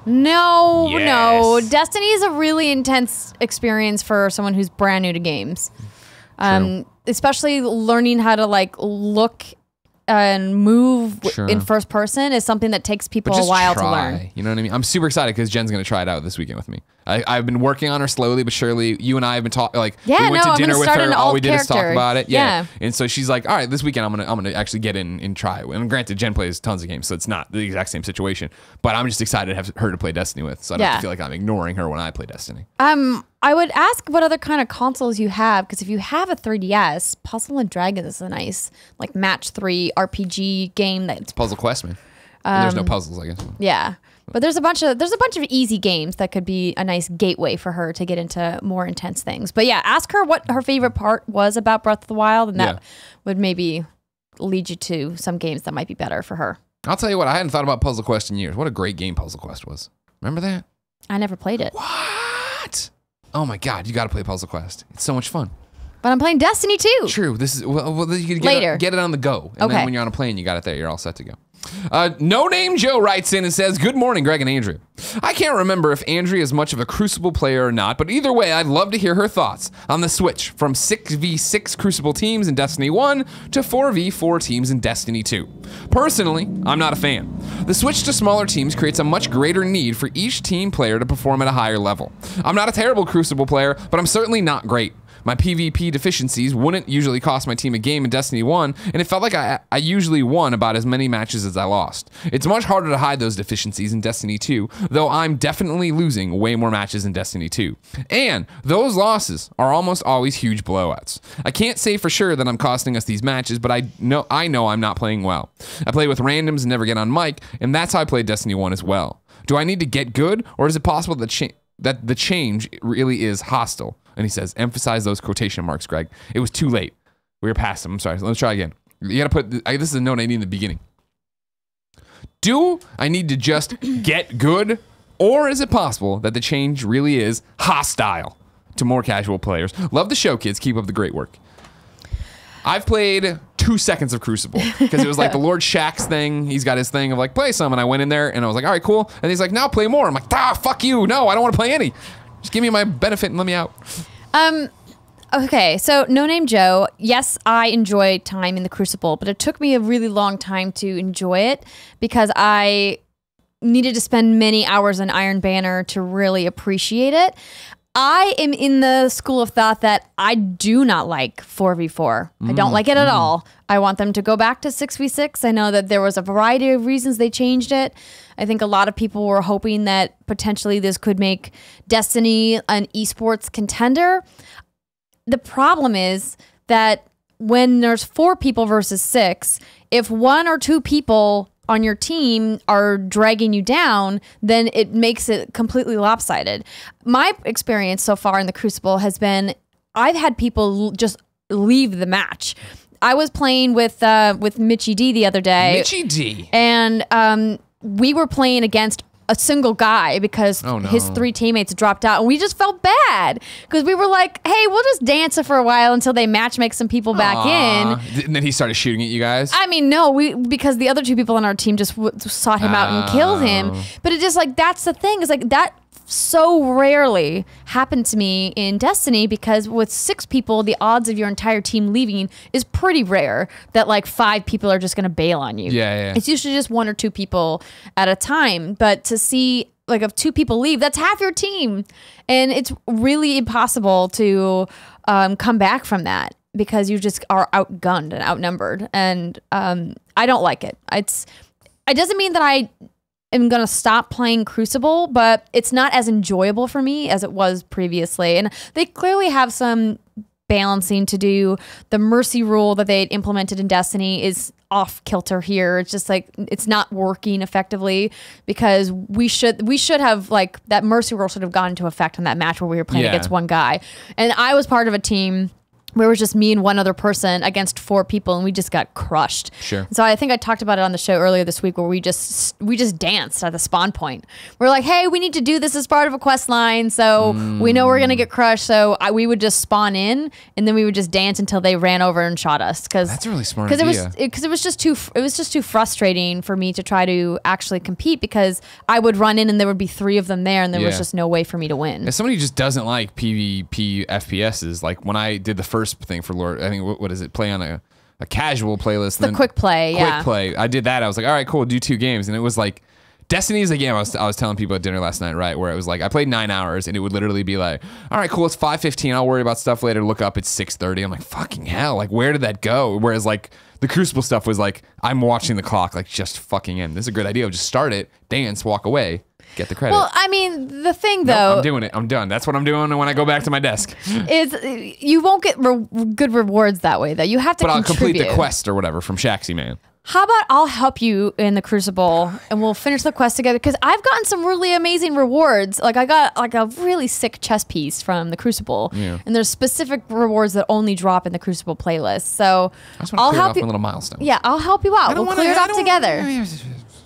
No. Destiny is a really intense experience for someone who's brand new to games. Especially learning how to like look and move in first person is something that takes people a while to learn. You know what I mean? I'm super excited because Jen's going to try it out this weekend with me. I've been working on her slowly but surely. You and I have been talking. Like we went to dinner with her. All we did is talk about it. Yeah. And so she's like, all right, this weekend I'm gonna actually get in and try it. And granted, Jen plays tons of games, so it's not the exact same situation. But I'm just excited to have her to play Destiny with, so I don't have to feel like I'm ignoring her when I play Destiny. I would ask what other kind of consoles you have, because if you have a 3DS, Puzzle and Dragons is a nice like match 3 RPG game that's Puzzle Quest, man. There's no puzzles, I guess. Yeah. But there's a bunch of easy games that could be a nice gateway for her to get into more intense things. But yeah, ask her what her favorite part was about Breath of the Wild, and that would maybe lead you to some games that might be better for her. I'll tell you what, I hadn't thought about Puzzle Quest in years. What a great game Puzzle Quest was. Remember that? I never played it. What? Oh my God, you got to play Puzzle Quest. It's so much fun. But I'm playing Destiny too. True. This is well you could get it on the go, and then when you're on a plane, you got it there. You're all set to go. No Name Joe writes in and says, good morning, Greg and Andrea. I can't remember if Andrea is much of a Crucible player or not, but either way, I'd love to hear her thoughts on the switch from 6v6 Crucible teams in Destiny 1 to 4v4 teams in Destiny 2. Personally, I'm not a fan. The switch to smaller teams creates a much greater need for each team player to perform at a higher level. I'm not a terrible Crucible player, but I'm certainly not great. My PvP deficiencies wouldn't usually cost my team a game in Destiny 1, and it felt like I usually won about as many matches as I lost. It's much harder to hide those deficiencies in Destiny 2, though I'm definitely losing way more matches in Destiny 2. And those losses are almost always huge blowouts. I can't say for sure that I'm costing us these matches, but I know I'm not playing well. I play with randoms and never get on mic, and that's how I played Destiny 1 as well. Do I need to get good, or is it possible that the change really is hostile? And he says, emphasize those quotation marks, Greg. It was too late. We were past them. I'm sorry. Let's try again. You got to put, this is a note I need in the beginning. Do I need to just get good? Or is it possible that the change really is hostile to more casual players? Love the show, kids. Keep up the great work. I've played 2 seconds of Crucible because it was like the Lord Shaxx thing. He's got his thing of like, play some. And I went in there and I was like, all right, cool. And he's like, now play more. I'm like, fuck you. No, I don't want to play any. Just give me my benefit and let me out. Okay, so No Name Joe, yes, I enjoy time in the Crucible, but it took me a really long time to enjoy it because I needed to spend many hours on Iron Banner to really appreciate it. I am in the school of thought that I do not like 4v4. I don't like it at all. I want them to go back to 6v6. I know that there was a variety of reasons they changed it. I think a lot of people were hoping that potentially this could make Destiny an esports contender. The problem is that when there's 4 people versus 6, if 1 or 2 people on your team are dragging you down, then it makes it completely lopsided. My experience so far in the Crucible has been I've had people just leave the match. I was playing with Mitchie D the other day. Mitchie D. And we were playing against a single guy because his 3 teammates dropped out, and we just felt bad because we were like, hey, we'll just dance it for a while until they match make some people back in. And then he started shooting at you guys? I mean, no, because the other 2 people on our team just sought him out and killed him. But it just like, that's the thing, is like that so rarely happened to me in Destiny, because with 6 people, the odds of your entire team leaving is pretty rare, that like 5 people are just going to bail on you. Yeah. It's usually just 1 or 2 people at a time. But to see like if 2 people leave, that's half your team. And it's really impossible to come back from that because you just are outgunned and outnumbered. And I don't like it. It doesn't mean that I am going to stop playing Crucible, but it's not as enjoyable for me as it was previously. And they clearly have some balancing to do. The mercy rule that they implemented in Destiny is off kilter here. It's just like, it's not working effectively, because we should have, like, that mercy rule should have gone into effect on that match where we were playing against 1 guy. And I was part of a team where it was just me and 1 other person against 4 people, and we just got crushed. Sure. So I think I talked about it on the show earlier this week, where we just danced at the spawn point. We're like, hey, we need to do this as part of a quest line, so we know we're gonna get crushed. So we would just spawn in, and then we would just dance until they ran over and shot us. Because that's a really smart idea. Because it was just too frustrating for me to try to actually compete, because I would run in and there would be 3 of them there, and there was just no way for me to win. As somebody who just doesn't like PvP FPSs, like when I did the first thing for Lord, I think, what is it? Play on a casual playlist. The quick play, Quick play. I did that. I was like, all right, cool, do 2 games. And it was like, Destiny is a game I was telling people at dinner last night, right? Where it was like, I played 9 hours, and it would literally be like, all right, cool, it's 5:15. I'll worry about stuff later. Look up, it's 6:30. I'm like, fucking hell, like, where did that go? Whereas like the Crucible stuff was like, I'm watching the clock, like, just fucking end. This is a great idea. Just start it, dance, walk away, get the credit. Well, I mean, the thing though, nope, I'm doing it. I'm done. That's what I'm doing when I go back to my desk. Is you won't get good rewards that way though. You have to But I'll complete contribute. the quest or whatever from Shaxy Man. How about I'll help you in the Crucible and we'll finish the quest together, because I've gotten some really amazing rewards. Like I got like a really sick chess piece from the Crucible, and there's specific rewards that only drop in the Crucible playlist. So I'll help you. A little milestone. Yeah, I'll help you out. We'll clear it up together.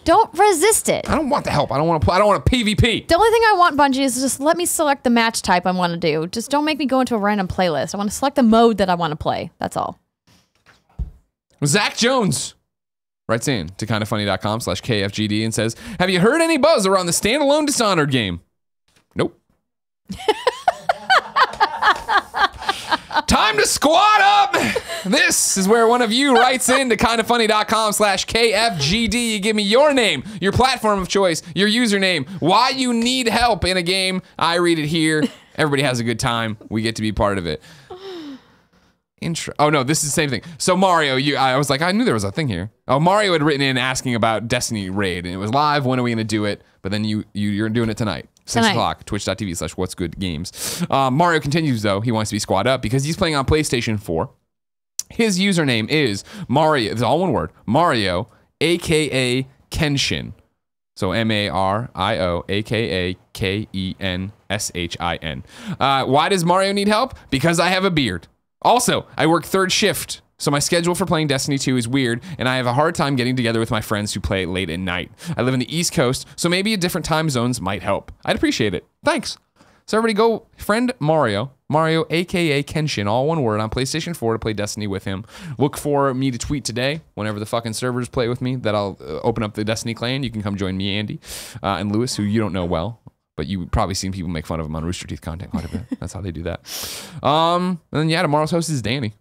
Don't resist it. I don't want the help. I don't want to. I don't want a PvP. The only thing I want, Bungie, is just let me select the match type I want to do. Just don't make me go into a random playlist. I want to select the mode that I want to play. That's all. Zach Jones writes in to kindafunny.com/KFGD and says, have you heard any buzz around the standalone Dishonored game? Nope. Time to squad up. This is where one of you writes in to kindafunny.com/KFGD. You give me your name, your platform of choice, your username, why you need help in a game. I read it here. Everybody has a good time. We get to be part of it. Intro. Oh no, this is the same thing. So Mario, I was like, I knew there was a thing here. Oh, Mario had written in asking about Destiny Raid, and it was live. When are we gonna do it? But then you're doing it tonight. 6 o'clock, twitch.tv/what'sgoodgames. Mario continues though. He wants to be squad up because he's playing on PlayStation 4. His username is Mario. It's all one word. Mario, aka Kenshin. So Mario, aka Kenshin. Why does Mario need help? Because I have a beard. Also, I work 3rd shift, so my schedule for playing Destiny 2 is weird, and I have a hard time getting together with my friends who play late at night. I live in the East Coast, so maybe a different time zones might help. I'd appreciate it. Thanks. So everybody go friend Mario, Mario, a.k.a. Kenshin, all one word, on PlayStation 4 to play Destiny with him. Look for me to tweet today, whenever the fucking servers play with me, that I'll open up the Destiny clan. You can come join me, Andy, and Lewis, who you don't know well, but you've probably seen people make fun of him on Rooster Teeth content quite a bit. That's how they do that. And then, yeah, tomorrow's host is Danny.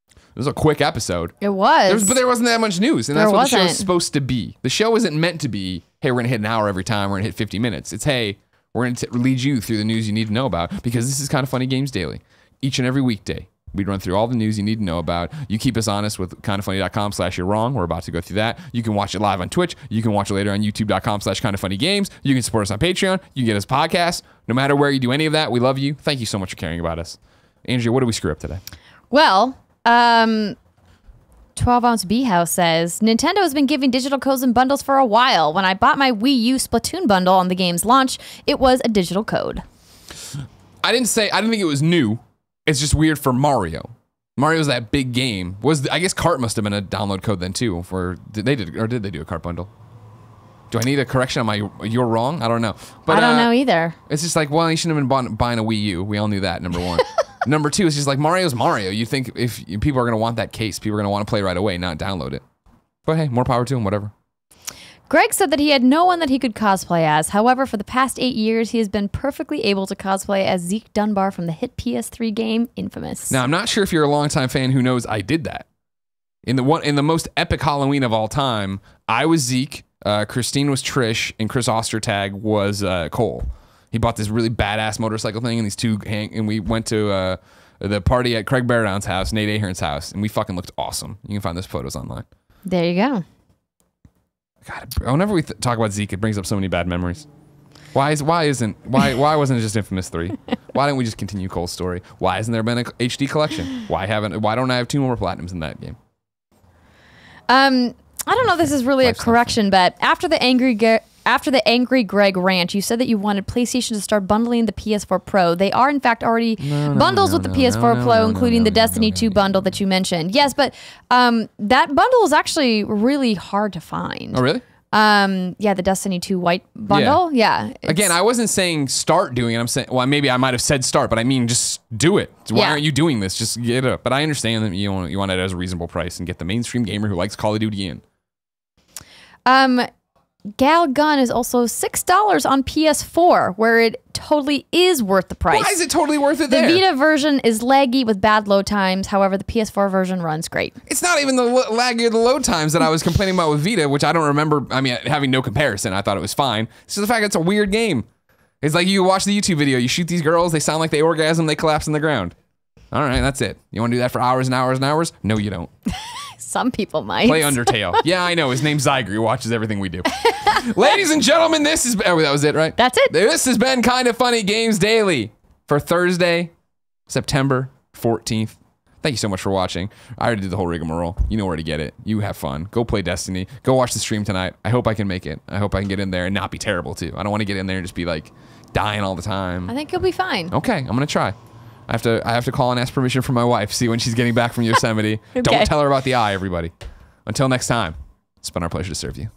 It was a quick episode. It was. But there wasn't that much news, and that's There what the wasn't. show's supposed to be. The show isn't meant to be, hey, we're going to hit an hour every time, we're going to hit 50 minutes. It's, hey, we're going to lead you through the news you need to know about, because this is Kind of Funny Games Daily. Each and every weekday, we run through all the news you need to know about. You keep us honest with kindoffunny.com/you're wrong. We're about to go through that. You can watch it live on Twitch. You can watch it later on youtube.com/kindoffunnygames. You can support us on Patreon. You can get us podcasts. No matter where you do any of that, we love you. Thank you so much for caring about us. Andrea, what did we screw up today? Well, 12-ounce B-House says, Nintendo has been giving digital codes and bundles for a while. When I bought my Wii U Splatoon bundle on the game's launch, it was a digital code. I didn't think it was new. It's just weird for Mario. Mario's that big game. I guess Kart must have been a download code then too. Did they do a Kart bundle? Do I need a correction on you're wrong? I don't know. But I don't know either. It's just like, well, you shouldn't have been buying a Wii U. We all knew that, number one. Number two, it's just like Mario's Mario. You think if people are going to want that case, people are going to want to play right away, not download it. But hey, more power to him, whatever. Greg said that he had no one that he could cosplay as. However, for the past 8 years, he has been perfectly able to cosplay as Zeke Dunbar from the hit PS3 game Infamous. Now, I'm not sure if you're a longtime fan who knows I did that. In the most epic Halloween of all time, I was Zeke, Christine was Trish, and Chris Ostertag was Cole. He bought this really badass motorcycle thing, and and we went to the party at Craig Barradown's house, Nate Ahern's house, and we fucking looked awesome. You can find those photos online. There you go. God, whenever we talk about Zeke, it brings up so many bad memories. Why wasn't it just Infamous 3? Why didn't we just continue Cole's story? Why hasn't there been a HD collection? Why don't I have 2 more platinums in that game? I don't know if this is really a correction, but after the Angry Greg rant, you said that you wanted PlayStation to start bundling the PS4 Pro. They are, in fact, already bundles with the PS4 Pro, including the Destiny 2 bundle that you mentioned. Yes, but that bundle is actually really hard to find. Oh, really? Yeah, the Destiny 2 white bundle. Yeah. Again, I wasn't saying start doing it. I'm saying, well, maybe I might have said start, but I mean just do it. Why aren't you doing this? Just get it up. But I understand that you want it at a reasonable price and get the mainstream gamer who likes Call of Duty in. Gal Gun is also $6 on PS4, where it totally is worth the price. Why is it totally worth it The there? Vita version is laggy with bad load times. However, the PS4 version runs great. It's not even the laggy or the load times that I was complaining about with Vita, which I don't remember. I mean, having no comparison, I thought it was fine. It's just the fact that it's a weird game. It's like you watch the YouTube video, you shoot these girls, they sound like they orgasm, they collapse on the ground. All right, that's it. You want to do that for hours and hours and hours? No, you don't. Some people might. Play Undertale. Yeah, I know. His name's Zyger. He watches everything we do. Ladies and gentlemen, that was it, right? That's it. This has been Kind of Funny Games Daily for Thursday, September 14th. Thank you so much for watching. I already did the whole rigmarole. You know where to get it. You have fun. Go play Destiny. Go watch the stream tonight. I hope I can make it. I hope I can get in there and not be terrible, too. I don't want to get in there and just be, like, dying all the time. I think you'll be fine. Okay, I'm going to try. I have to call and ask permission from my wife, see when she's getting back from Yosemite. Okay. Don't tell her about the eye, everybody. Until next time, it's been our pleasure to serve you.